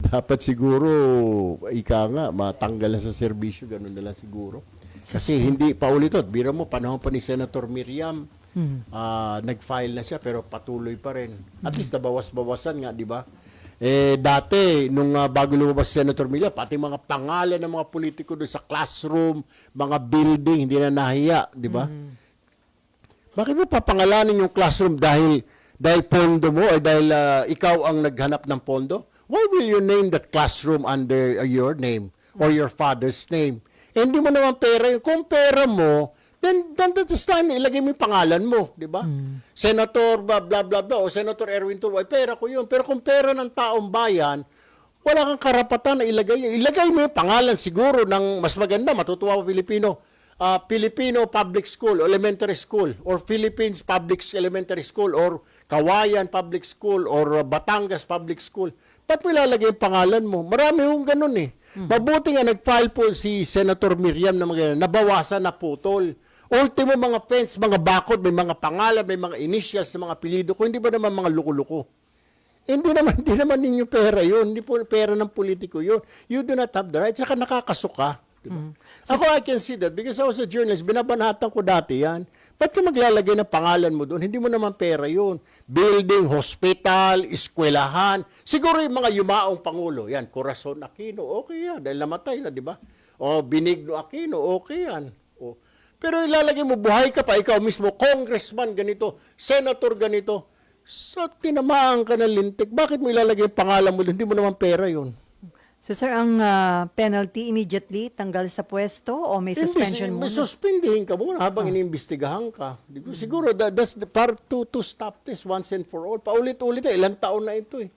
dapat siguro, ika nga, matanggal na sa serbisyo, ganun na lang siguro. Kasi hindi paulit-ulit. Biro mo, panahon pa ni Senator Miriam, nag-file na siya pero patuloy pa rin. At least nabawas-bawasan nga, di ba? Dati, nung bago lumabas si Senator Miriam, pati mga pangalan ng mga politiko doon sa classroom, mga building, hindi na nahiya, di ba? Bakit mo papangalanin yung classroom dahil pondo mo o dahil ikaw ang naghanap ng pondo? Why will you name that classroom under your name or your father's name? Hindi mo naman pera yun. Kung pera mo, then that's time, ilagay mo yung pangalan mo, di ba? Senator blah, blah, blah, blah, o Senator Erwin Tulfo, pera ko yun. Pero kung pera ng taong bayan, wala kang karapatan na ilagay yun. Ilagay mo yung pangalan siguro ng mas maganda, matutuwa pa Pilipino. Filipino Public School, Elementary School, or Philippines Public Elementary School, or Kawayan Public School, or Batangas Public School. Ba't mo ilalagay yung pangalan mo? Marami yung ganun eh. Mabuti nga nag-file po si Senator Miriam na mga nabawasan na putol. Ultimo mga fence, mga bakod, may mga pangalan, may mga initials ng mga apelyido ko, hindi ba naman mga luko-luko? Hindi naman ninyo pera yun. Hindi po pera ng politiko yun. You do not have the right. Saka nakakasuka. Diba? Ako, I can see that because I was a journalist, binabanatan ko dati yan. Ba't ka maglalagay ng pangalan mo doon? Hindi mo naman pera yun. Building, hospital, eskwelahan. Siguro yung mga yumaong pangulo. Yan, Corazon Aquino, okay yan. Dahil namatay na, di ba? O Benigno Aquino, okay yan. O, pero ilalagay mo, buhay ka pa, ikaw mismo, congressman ganito, senator ganito. So, tinamaan ka ng lintik. Bakit mo ilalagay yung pangalan mo doon? Hindi mo naman pera yun. So sir, ang penalty immediately tanggal sa pwesto o may suspension muna? May suspendihin ka muna habang iniimbestigahan ka. Siguro that's the part to stop this once and for all. Paulit-ulit ilang taon na ito eh.